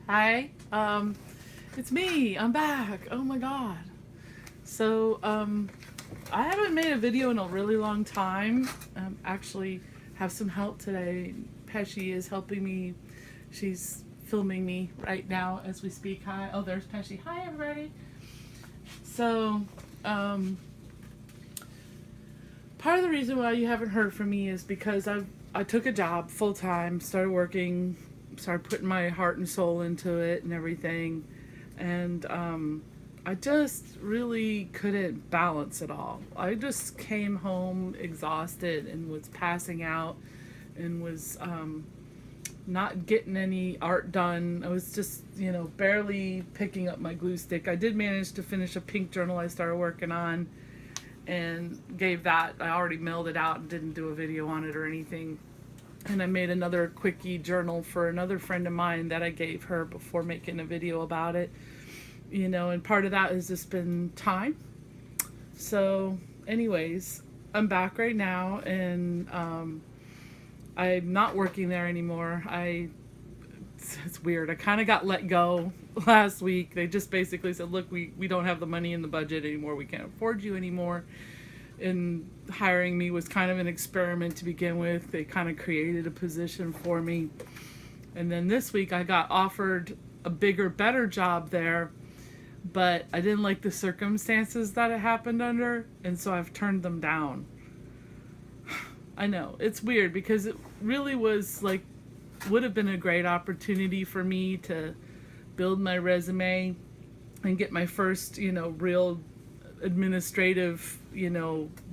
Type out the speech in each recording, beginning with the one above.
Hi, it's me. I'm back. Oh my god. So, I haven't made a video in a really long time. Actually, have some help today. Pesci is helping me. She's filming me right now as we speak. Hi. Oh, there's Pesci. Hi, everybody. So, um, part of the reason why you haven't heard from me is because I took a job full time, started working, started putting my heart and soul into it and everything, and I just really couldn't balance it all. I just came home exhausted and was passing out and was not getting any art done. I was just, barely picking up my glue stick. I did manage to finish a pink journal I started working on and gave that. I already mailed it out and didn't do a video on it or anything. And I made another quickie journal for another friend of mine that I gave her before making a video about it. And part of that has just been time. So, anyways, I'm back right now, and I'm not working there anymore. It's weird. I kind of got let go last week. They just basically said, look, we don't have the money in the budget anymore. We can't afford you anymore. And hiring me was kind of an experiment to begin with. They kind of created a position for me. And then this week I got offered a bigger, better job there, but I didn't like the circumstances that it happened under, and so I've turned them down. I know, it's weird because it really was would have been a great opportunity for me to build my resume and get my first, real administrative,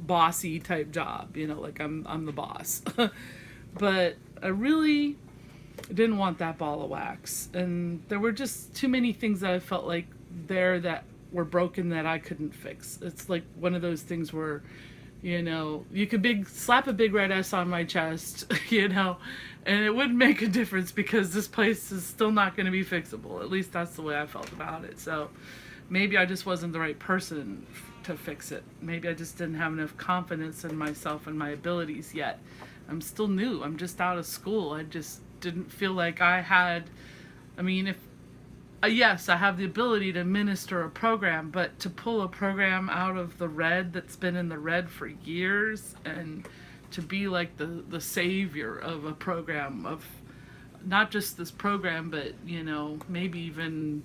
bossy type job, I'm the boss. But I really didn't want that ball of wax, and there were just too many things that I felt like that were broken that I couldn't fix. It's like one of those things where, you could slap a big red S on my chest, and it wouldn't make a difference because this place is still not going to be fixable. At least that's the way I felt about it. So maybe I just wasn't the right person to fix it. Maybe I just didn't have enough confidence in myself and my abilities yet. I'm still new. I'm just out of school. I just didn't feel like I had, yes, I have the ability to minister a program, but to pull a program out of the red that's been in the red for years and to be like the savior of a program, of not just this program, but, maybe even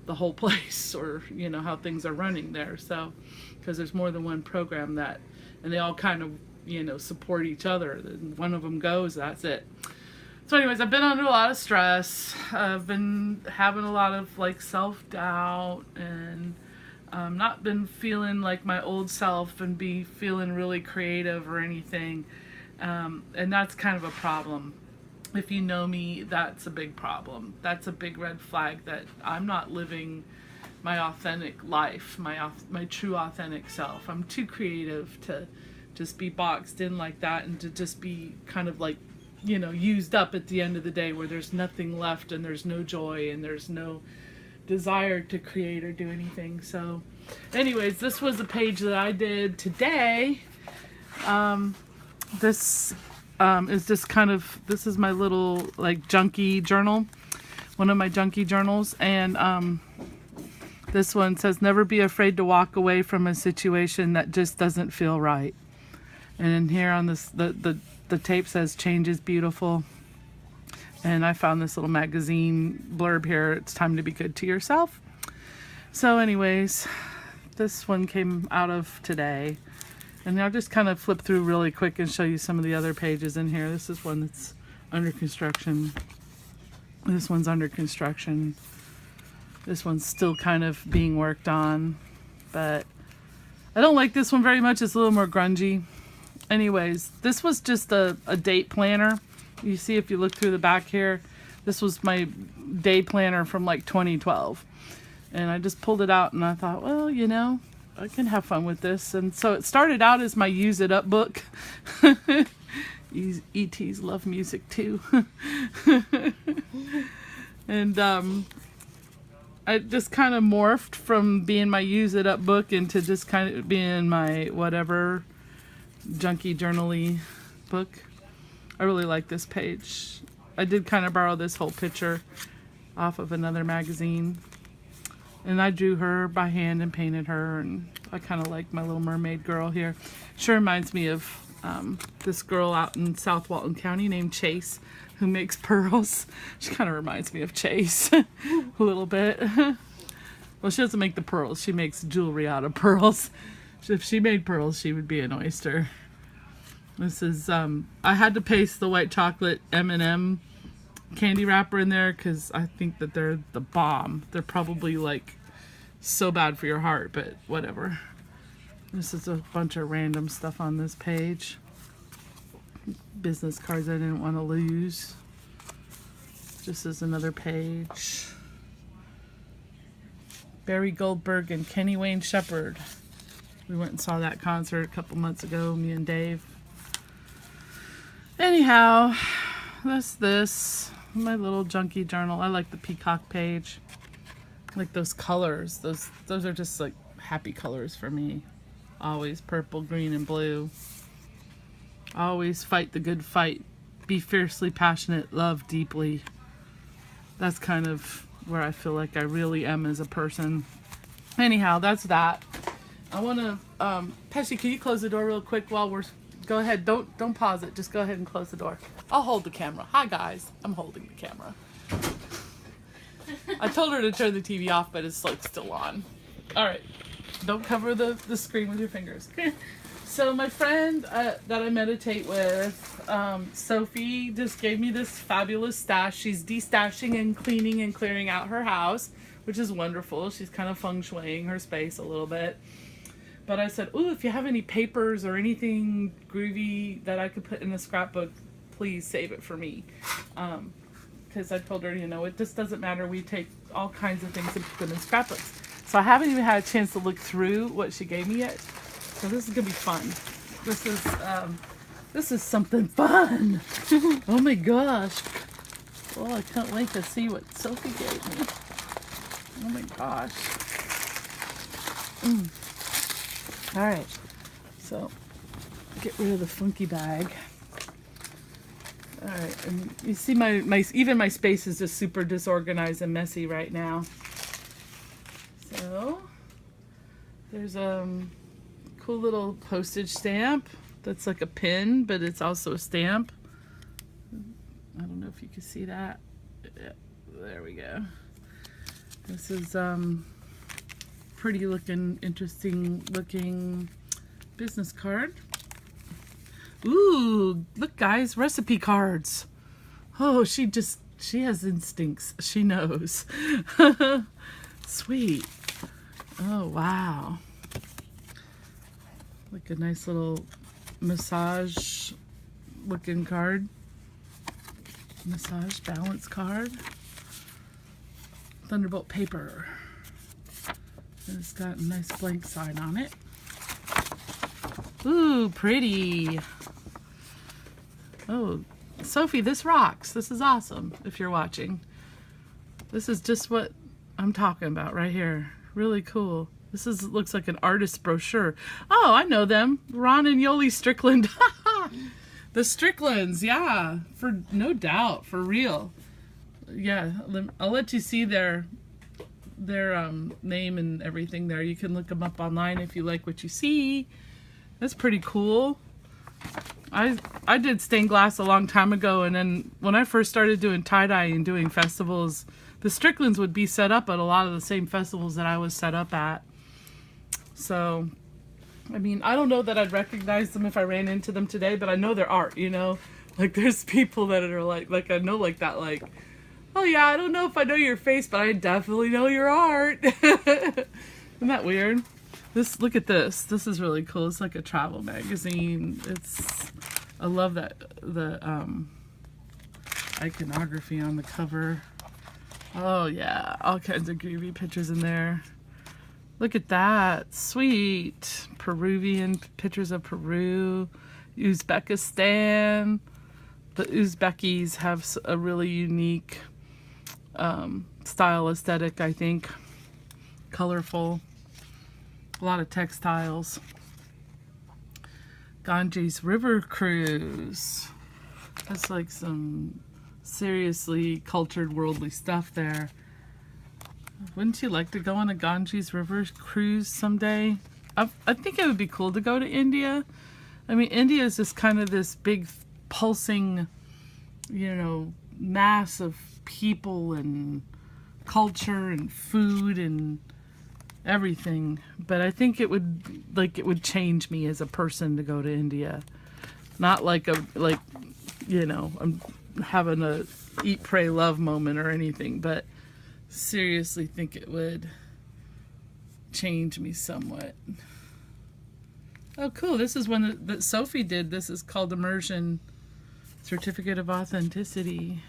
the whole place, or, how things are running there. So, because there's more than one program and they all kind of, support each other. One of them goes, that's it. So anyways, I've been under a lot of stress. I've been having a lot of self-doubt, and not been feeling like my old self and be feeling really creative or anything. And that's kind of a problem. If you know me, that's a big problem. That's a big red flag that I'm not living my authentic life, my true authentic self. I'm too creative to just be boxed in like that, and to just be kind of used up at the end of the day, where there's nothing left and there's no joy and there's no desire to create or do anything. So anyways, this was a page that I did today. This is just this is my little junkie journal, one of my junkie journals, and this one says, never be afraid to walk away from a situation that just doesn't feel right. And in here on this, the tape says, change is beautiful. And I found this little magazine blurb here. It's time to be good to yourself. So anyways, this one came out of today. And I'll just kind of flip through really quick and show you some of the other pages in here. This is one that's under construction. This one's under construction. This one's still kind of being worked on. But I don't like this one very much. It's a little more grungy. Anyways, this was just a date planner. You see, if you look through the back here, this was my day planner from 2012. And I just pulled it out and I thought, well, I can have fun with this. And so it started out as my Use It Up book. ETs love music too. And I just kind of morphed from being my Use It Up book into just kind of being my whatever junkie journal-y book. I really like this page. I did kind of borrow this whole picture off of another magazine. And I drew her by hand and painted her, and I kind of like my little mermaid girl here. Sure reminds me of this girl out in South Walton County named Chase, who makes pearls. She kind of reminds me of Chase a little bit. Well, she doesn't make the pearls. She makes jewelry out of pearls. If she made pearls, she would be an oyster. This is, I had to paste the white chocolate M&M candy wrapper in there because I think that they're the bomb. They're probably like so bad for your heart, but whatever. This is a bunch of random stuff on this page. Business cards I didn't want to lose. This is another page. Barry Goldberg and Kenny Wayne Shepherd. We went and saw that concert a couple months ago, me and Dave. Anyhow, that's this. My little junkie journal. I like the peacock page. I like those colors. Those are just like happy colors for me. Always purple, green, and blue. Always fight the good fight. Be fiercely passionate. Love deeply. That's kind of where I feel like I really am as a person. Anyhow, that's that. I want to, Pesci, can you close the door real quick while we're, go ahead. Don't pause it. Just go ahead and close the door. I'll hold the camera. Hi guys. I'm holding the camera. I told her to turn the TV off, but it's like still on. All right. Don't cover the screen with your fingers. So my friend that I meditate with, Sophie, just gave me this fabulous stash. She's destashing and cleaning and clearing out her house, which is wonderful. She's kind of feng shuiing her space a little bit. But I said, ooh, if you have any papers or anything groovy that I could put in a scrapbook, please save it for me. Because I told her, you know, it just doesn't matter. We take all kinds of things and put them in scrapbooks. So I haven't even had a chance to look through what she gave me yet. So this is gonna be fun. This is something fun. Oh my gosh. Oh, I can't wait to see what Sophie gave me. Oh my gosh. All right. So get rid of the funky bag. All right, and you see my even my space is just super disorganized and messy right now. So there's cool little postage stamp that's like a pin, but it's also a stamp. I don't know if you can see that. Yeah, there we go. This is pretty looking, interesting looking business card. Ooh, look guys, recipe cards. Oh, she has instincts. She knows. Sweet. Oh, wow. Like a nice little massage looking card. Massage balance card. Thunderbolt paper. And it's got a nice blank sign on it. Ooh, pretty. Oh, Sophie, this rocks. This is awesome if you're watching. This is just what I'm talking about right here. Really cool. This looks like an artist's brochure. Oh, I know them. Ron and Yoli Strickland. The Stricklands, yeah. For no doubt, for real. Yeah, I'll let you see their name and everything there. You can look them up online if you like what you see. That's pretty cool. I did stained glass a long time ago, and then when I first started doing tie-dye and doing festivals, the Stricklands would be set up at a lot of the same festivals that I was set up at. So, I mean, I don't know that I'd recognize them if I ran into them today, but I know their art, you know? Like, there's people that are like I know like that, like, oh yeah, I don't know if I know your face, but I definitely know your art. Isn't that weird? Look at this. This is really cool. It's like a travel magazine. I love that, the iconography on the cover. Oh yeah, all kinds of groovy pictures in there. Look at that, sweet. Peruvian pictures of Peru, Uzbekistan. The Uzbekis have a really unique style aesthetic, I think. Colorful. A lot of textiles. Ganges River Cruise. That's like some seriously cultured worldly stuff there. Wouldn't you like to go on a Ganges River cruise someday? I think it would be cool to go to India. I mean, India is just kind of this big pulsing, you know, mass of people and culture and food and everything. But I think it would change me as a person to go to India. Not like I'm having a eat, pray, love moment or anything, but seriously think it would change me somewhat. Oh, cool. This is one that Sophie did. This is called Immersion Certificate of Authenticity.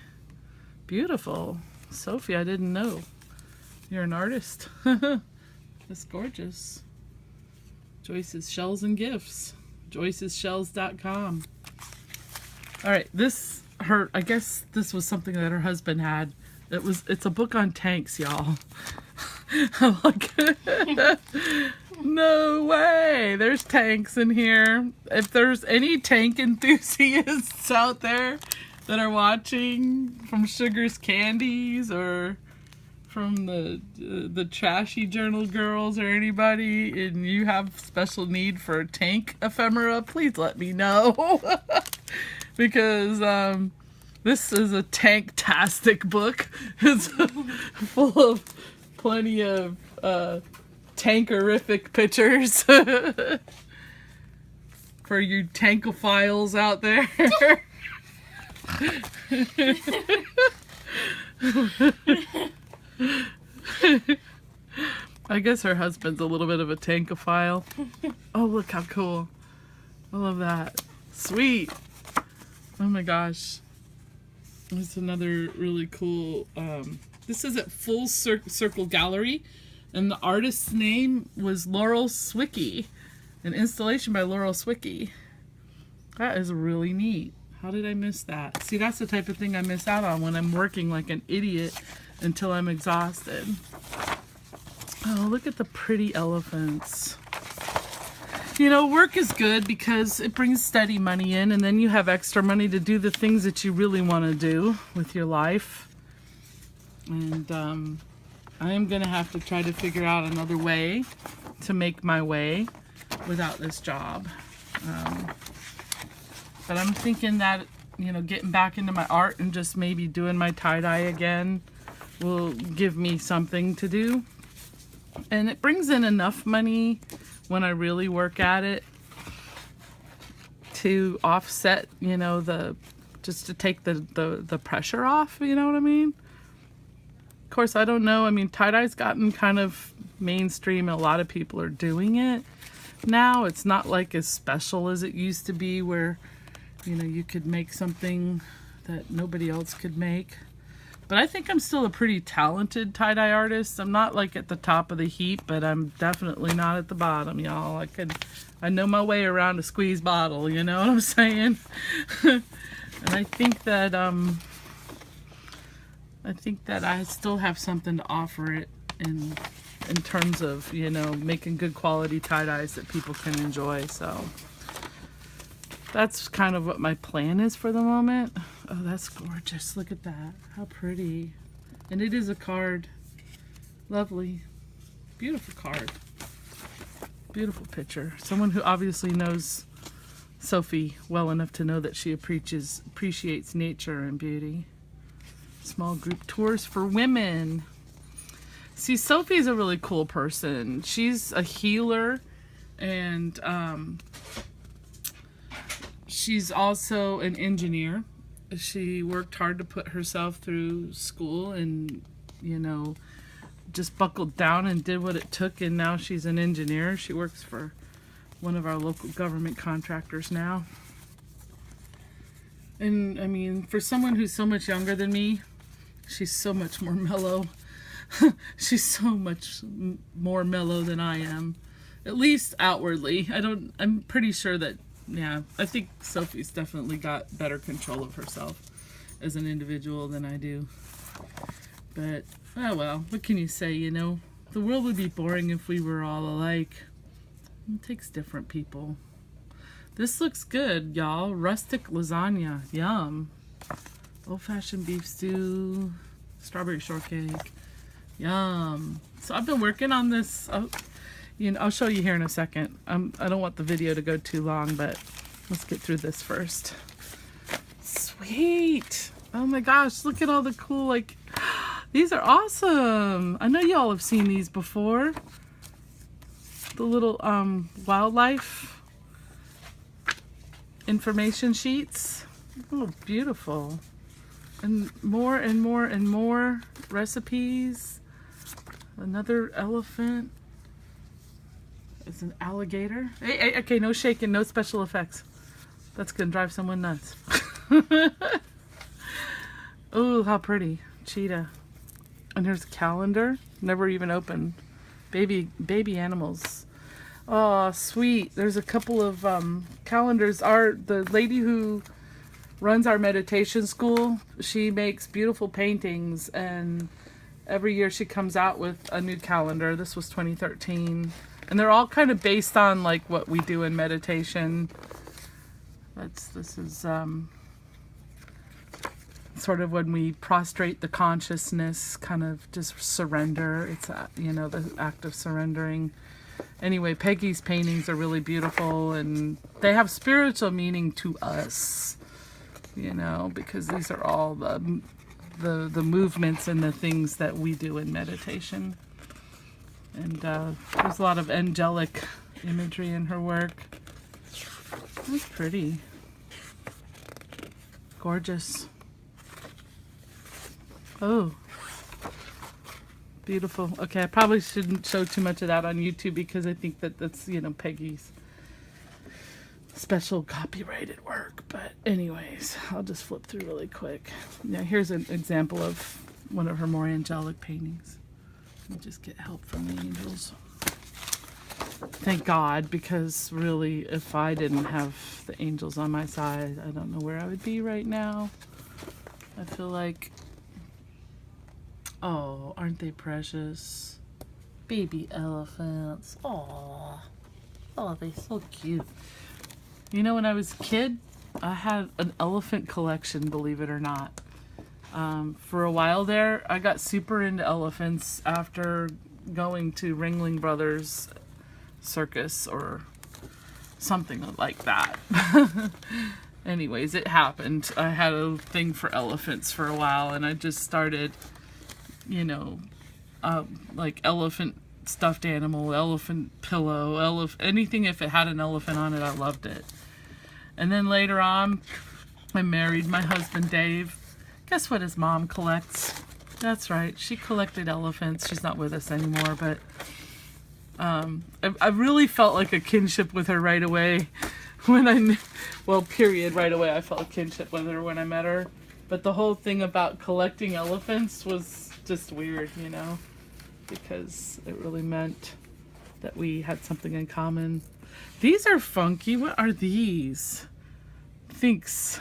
Beautiful. Sophie, I didn't know. You're an artist. That's gorgeous. Joyce's Shells and Gifts. Joyce'sShells.com. All right, I guess this was something that her husband had. It's a book on tanks, y'all. I'm like, no way. There's tanks in here. If there's any tank enthusiasts out there that are watching from Sugar's Candies or from the Trashy Journal girls or anybody, and you have special need for tank ephemera, please let me know. Because this is a tank-tastic book. It's full of plenty of tankerific pictures for you tankophiles out there. I guess her husband's a little bit of a tankophile. Oh, look how cool. I love that. Sweet. Oh my gosh. It's another really cool, this is at Full Circle Gallery, and the artist's name was Laurel Swicky. An installation by Laurel Swicky. That is really neat. How did I miss that? See, that's the type of thing I miss out on when I'm working like an idiot until I'm exhausted. Oh, look at the pretty elephants. You know, work is good because it brings steady money in, and then you have extra money to do the things that you really want to do with your life. And I am going to have to try to figure out another way to make my way without this job. But I'm thinking that, you know, getting back into my art and just maybe doing my tie-dye again will give me something to do. And it brings in enough money when I really work at it to offset, you know, just to take the pressure off, you know what I mean? Of course, I don't know. I mean, tie-dye's gotten kind of mainstream and a lot of people are doing it now. It's not like as special as it used to be where, you know, you could make something that nobody else could make. But I think I'm still a pretty talented tie-dye artist. I'm not like at the top of the heap, but I'm definitely not at the bottom, y'all. I know my way around a squeeze bottle, you know what I'm saying? And I think that I still have something to offer it in terms of, you know, making good quality tie-dyes that people can enjoy. So that's kind of what my plan is for the moment. Oh, that's gorgeous. Look at that. How pretty. And it is a card. Lovely. Beautiful card. Beautiful picture. Someone who obviously knows Sophie well enough to know that she appreciates nature and beauty. Small group tours for women. See, Sophie's a really cool person. She's a healer, and she's also an engineer. She worked hard to put herself through school and, you know, just buckled down and did what it took, and now she's an engineer. She works for one of our local government contractors now. And, I mean, for someone who's so much younger than me, she's so much more mellow. She's so much more mellow than I am. At least outwardly. I'm pretty sure that, yeah, I think Sophie's definitely got better control of herself as an individual than I do. But, oh well, what can you say, you know? The world would be boring if we were all alike. It takes different people. This looks good, y'all. Rustic lasagna. Yum. Old-fashioned beef stew, strawberry shortcake. Yum. So I've been working on this. I'll show you here in a second. I don't want the video to go too long, but let's get through this first. Sweet. Oh my gosh, look at all the cool, like, these are awesome. I know y'all have seen these before. The little wildlife information sheets. Oh, beautiful. And more and more and more recipes. Another elephant. It's an alligator. Hey, okay, no shaking, no special effects. That's gonna drive someone nuts. Oh, how pretty. Cheetah. And here's a calendar. Never even opened. Baby animals. Oh, sweet. There's a couple of calendars. The lady who runs our meditation school, she makes beautiful paintings, and every year she comes out with a new calendar. This was 2013. And they're all kind of based on like what we do in meditation. This is sort of when we prostrate the consciousness, kind of just surrender. It's the act of surrendering. Anyway, Peggy's paintings are really beautiful, and they have spiritual meaning to us, because these are all the movements and the things that we do in meditation. And there's a lot of angelic imagery in her work. That's pretty. Gorgeous. Oh. Beautiful. Okay, I probably shouldn't show too much of that on YouTube because I think that's, Peggy's special copyrighted work. But anyways, I'll just flip through really quick. Now here's an example of one of her more angelic paintings. Let me just get help from the angels. Thank God, because really, if I didn't have the angels on my side, I don't know where I would be right now. I feel like, oh, aren't they precious? Baby elephants. Aww. Oh, they're so cute. When I was a kid, I had an elephant collection, believe it or not. For a while there, I got super into elephants after going to Ringling Brothers Circus or something like that. Anyways, it happened. I had a thing for elephants for a while, and I just started, like elephant stuffed animal, elephant pillow, anything if it had an elephant on it, I loved it. And then later on, I married my husband, Dave. Guess what his mom collects? That's right, she collected elephants. She's not with us anymore, but I really felt like a kinship with her right away right away I felt a kinship with her when I met her. But the whole thing about collecting elephants was just weird, because it really meant that we had something in common. These are funky. What are these? Thinks.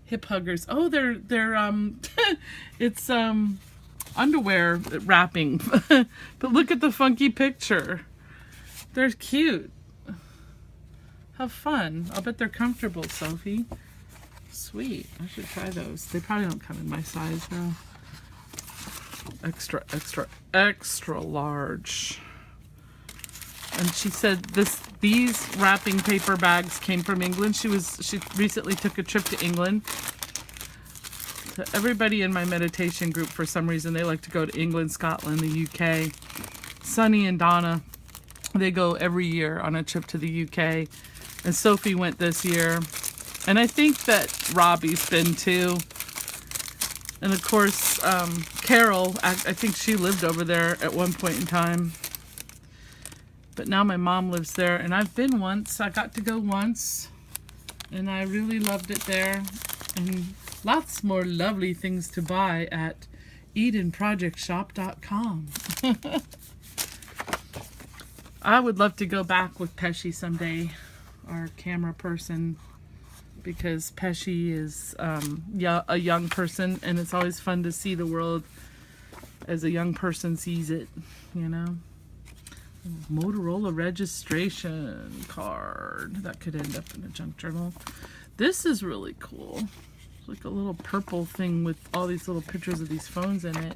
Hip huggers. Oh, they're it's underwear wrapping. But look at the funky picture. They're cute. Have fun. I'll bet they're comfortable, Sophie. Sweet. I should try those. They probably don't come in my size though. Extra, extra, extra large. And she said these wrapping paper bags came from England. She recently took a trip to England. So everybody in my meditation group, for some reason, they like to go to England, Scotland, the UK. Sunny and Donna, they go every year on a trip to the UK. And Sophie went this year. And I think that Robbie's been too. And of course, Carol, I think she lived over there at one point in time. But now my mom lives there, and I've been once. I got to go once, and I really loved it there. And lots more lovely things to buy at EdenProjectShop.com. I would love to go back with Pesci someday, our camera person, because Pesci is a young person, and it's always fun to see the world as a young person sees it, Motorola registration card. That could end up in a junk journal. This is really cool. like a little purple thing with all these little pictures of these phones in it.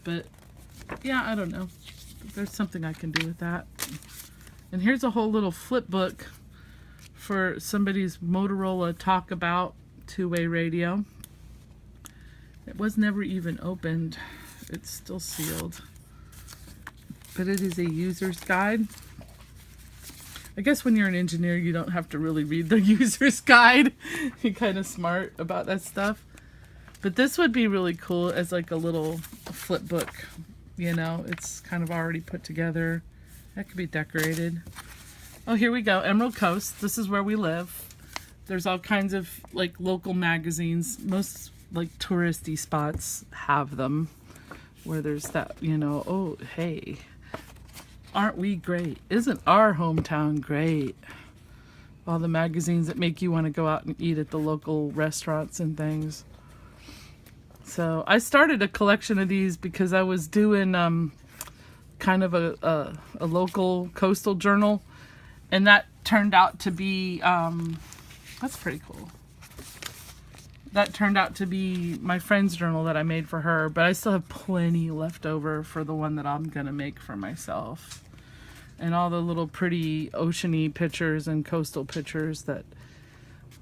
But yeah, I don't know. There's something I can do with that. And here's a whole little flip book for somebody's Motorola Talk About two-way radio. It was never even opened. It's still sealed. But it is a user's guide. I guess when you're an engineer, you don't have to really read the user's guide. You're kind of smart about that stuff. But this would be really cool as like a little flip book. You know, it's kind of already put together. That could be decorated. Oh, here we go. Emerald Coast. This is where we live. There's all kinds of like local magazines. Most like touristy spots have them. Where there's that, you know, oh, hey, aren't we great? Isn't our hometown great? All the magazines that make you want to go out and eat at the local restaurants and things. So I started a collection of these because I was doing kind of a local coastal journal, and that turned out to be, that's pretty cool. That turned out to be my friend's journal that I made for her, but I still have plenty left over for the one that I'm gonna make for myself. And all the little pretty oceany pictures and coastal pictures that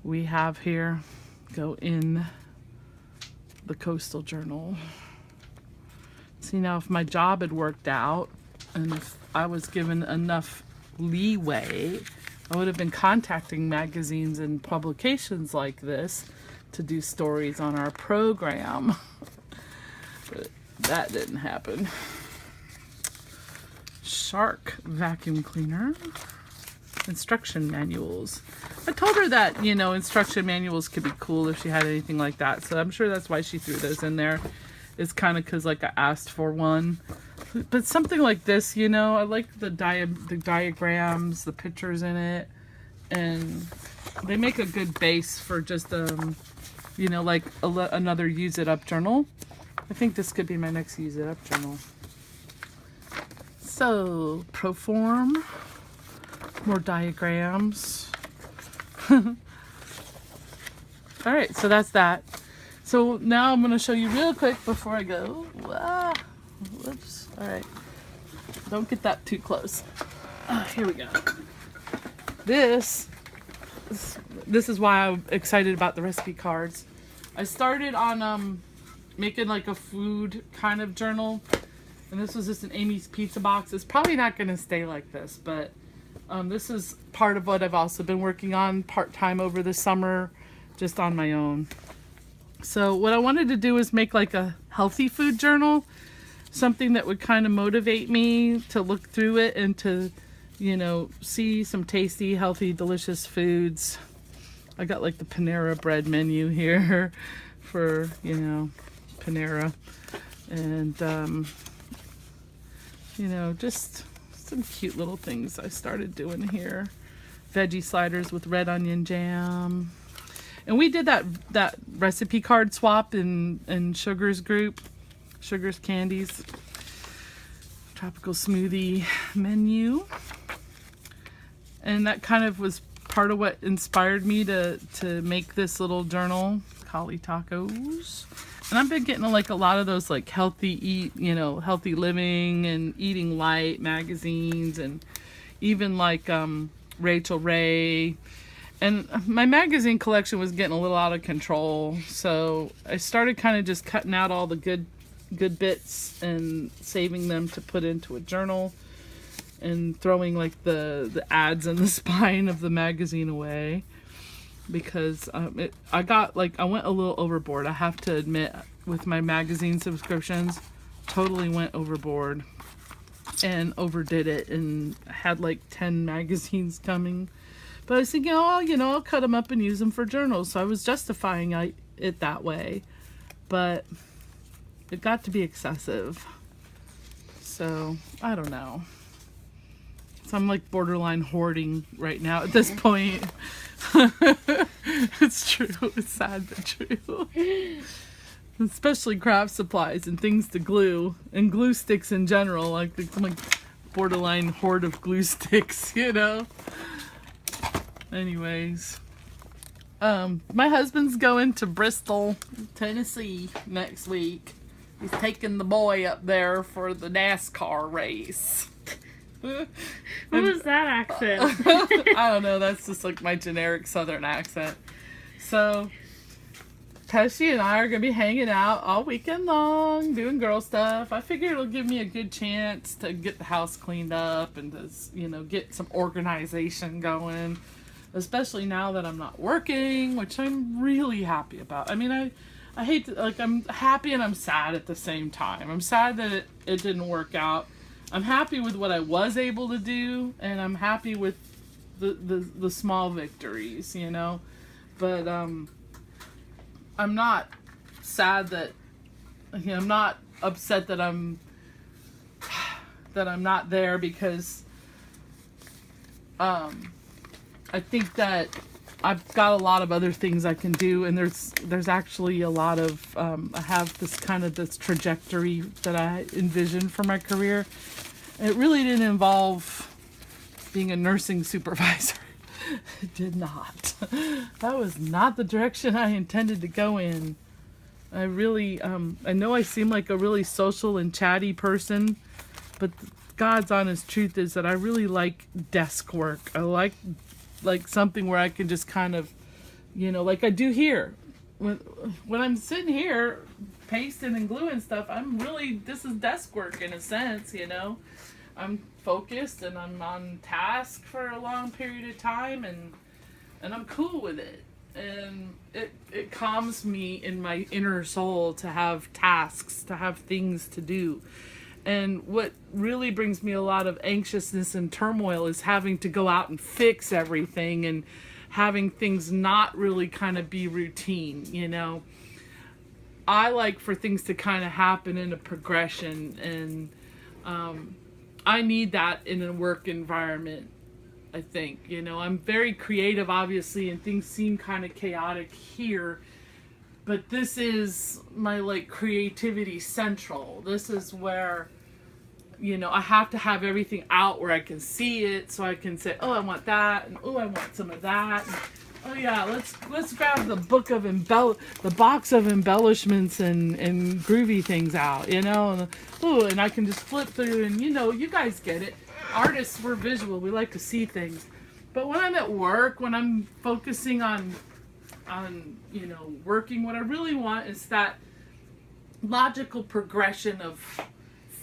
we have here go in the coastal journal. See, now if my job had worked out and if I was given enough leeway, I would have been contacting magazines and publications like this to do stories on our program. But that didn't happen. Shark vacuum cleaner. Instruction manuals. I told her that, you know, instruction manuals could be cool if she had anything like that. So I'm sure that's why she threw those in there. It's kind of because like I asked for one. But something like this, you know, I like the diagrams, the pictures in it. And they make a good base for just, you know, like another use it up journal. I think this could be my next use it up journal. So, Proform. More diagrams. Alright, so that's that. So now I'm going to show you real quick before I go. Ah, whoops. Alright. Don't get that too close. Here we go. This is why I'm excited about the recipe cards. I started on making like a food kind of journal. And this was just an Amy's Pizza box. It's probably not going to stay like this, but this is part of what I've also been working on part-time over the summer, just on my own. So what I wanted to do is make like a healthy food journal, something that would kind of motivate me to look through it and to, you know, see some tasty, healthy, delicious foods. I got like the Panera bread menu here for, you know, Panera. And, you know, just some cute little things I started doing here. Veggie sliders with red onion jam. And we did that recipe card swap in Sugar's group. Sugar's Candies. Tropical smoothie menu. And that kind of was part of what inspired me to make this little journal. Kali tacos. And I've been getting like a lot of those like healthy living and eating light magazines, and even like Rachel Ray. And my magazine collection was getting a little out of control. So I started kind of just cutting out all the good bits and saving them to put into a journal, and throwing like the ads and the spine of the magazine away. Because I went a little overboard. I have to admit, with my magazine subscriptions, totally went overboard and overdid it, and had like 10 magazines coming. But I was thinking, I'll cut them up and use them for journals. So I was justifying it that way, but it got to be excessive. So I don't know. So I'm like borderline hoarding right now at this point. It's true. It's sad but true. Especially craft supplies and things to glue, and glue sticks in general. I'm like borderline hoard of glue sticks, you know. Anyways, My husband's going to Bristol, Tennessee next week. He's taking the boy up there for the NASCAR race. What was that accent? I don't know. That's just like my generic Southern accent. So, Pesci and I are going to be hanging out all weekend long, doing girl stuff. I figure it'll give me a good chance to get the house cleaned up and to, get some organization going. Especially now that I'm not working, which I'm really happy about. I mean, I hate to, like, I'm happy and I'm sad at the same time. I'm sad that it didn't work out. I'm happy with what I was able to do, and I'm happy with the small victories, But I'm not sad that, I'm not upset that I'm not there, because I think that I've got a lot of other things I can do, and there's actually a lot of I have this trajectory that I envisioned for my career. It really didn't involve being a nursing supervisor. It did not. That was not the direction I intended to go in. I really I know I seem like a really social and chatty person, but God's honest truth is that I really like desk work. I like something where I can just kind of, like I do here. When I'm sitting here pasting and gluing stuff, this is desk work in a sense, I'm focused and I'm on task for a long period of time, and I'm cool with it. And it calms me in my inner soul to have tasks, to have things to do. And what really brings me a lot of anxiousness and turmoil is having to go out and fix everything and having things not really kind of be routine, I like for things to kind of happen in a progression, and I need that in a work environment, I think. I'm very creative, obviously, and things seem kind of chaotic here. But this is my, creativity central. This is where, I have to have everything out where I can see it, so I can say, oh, I want that, and oh, I want some of that. And, oh yeah, let's grab the box of embellishments and groovy things out, and I can just flip through, and you guys get it. Artists, we're visual. We like to see things. But when I'm at work, when I'm focusing on working, what I really want is that logical progression of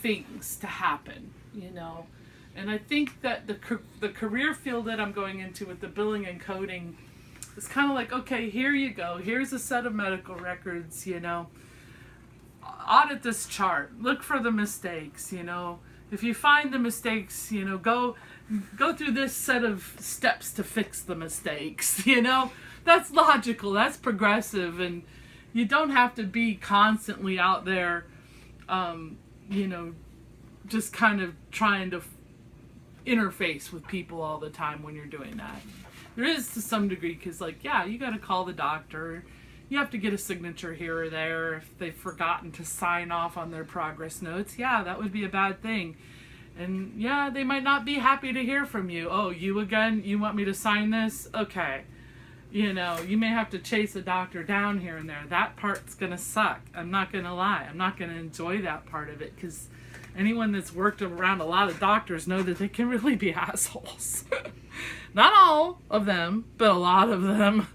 things to happen, and I think that the career field that I'm going into with the billing and coding is kind of like, okay, here you go, here's a set of medical records, audit this chart, look for the mistakes, if you find the mistakes, go through this set of steps to fix the mistakes, that's logical, that's progressive, and you don't have to be constantly out there, just kind of trying to interface with people all the time when you're doing that. There is to some degree, because, you got to call the doctor. You have to get a signature here or there if they've forgotten to sign off on their progress notes. Yeah, that would be a bad thing. And, yeah, they might not be happy to hear from you. Oh, you again? You want me to sign this? Okay. You may have to chase a doctor down here and there. That part's going to suck. I'm not going to lie. I'm not going to enjoy that part of it, because anyone that's worked around a lot of doctors know that they can really be assholes. Not all of them, but a lot of them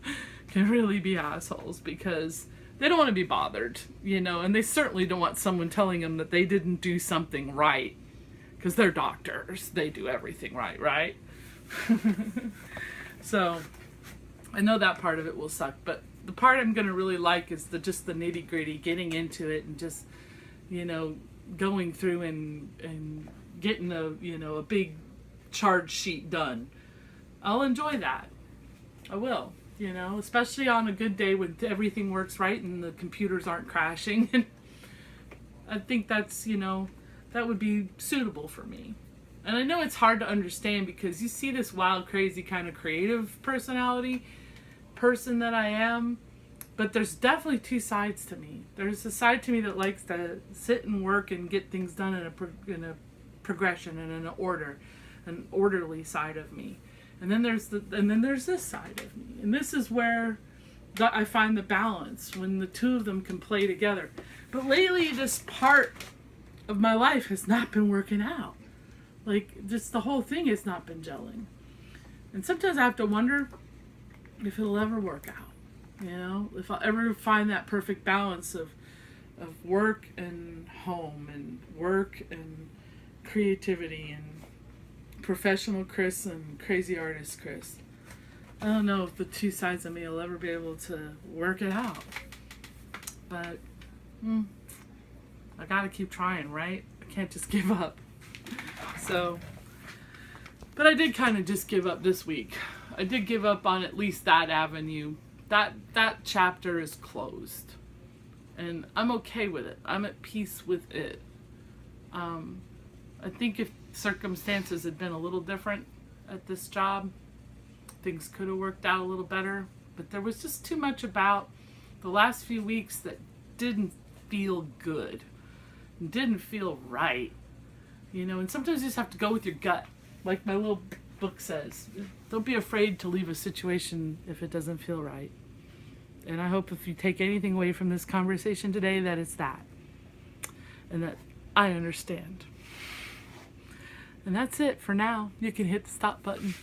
can really be assholes, because they don't want to be bothered, and they certainly don't want someone telling them that they didn't do something right, because they're doctors. They do everything right? So I know that part of it will suck, but the part I'm going to really like is just the nitty gritty, getting into it and just, going through and getting a big charge sheet done. I'll enjoy that. I will, especially on a good day when everything works right and the computers aren't crashing. And I think that's, that would be suitable for me. And I know it's hard to understand, because you see this wild, crazy kind of creative personality person that I am, but there's definitely two sides to me. There's a side to me that likes to sit and work and get things done in a progression and in an orderly side of me. And then there's this side of me. And this is where I find the balance when the two of them can play together. But lately, this part of my life has not been working out. Like, just the whole thing has not been gelling. And sometimes I have to wonder if it'll ever work out. You know, if I'll ever find that perfect balance of work and home, and work and creativity, and professional Kris and crazy artist Kris. I don't know if the two sides of me will ever be able to work it out. But I gotta keep trying, right? I can't just give up. So, but I did kind of just give up this week. I did give up on at least that avenue. That chapter is closed. And I'm okay with it. I'm at peace with it. I think if circumstances had been a little different at this job, things could have worked out a little better. But there was just too much about the last few weeks that didn't feel good. Didn't feel right. You know, and sometimes you just have to go with your gut. Like my little book says. Don't be afraid to leave a situation if it doesn't feel right. And I hope if you take anything away from this conversation today, that it's that. And that I understand. And that's it for now. You can hit the stop button.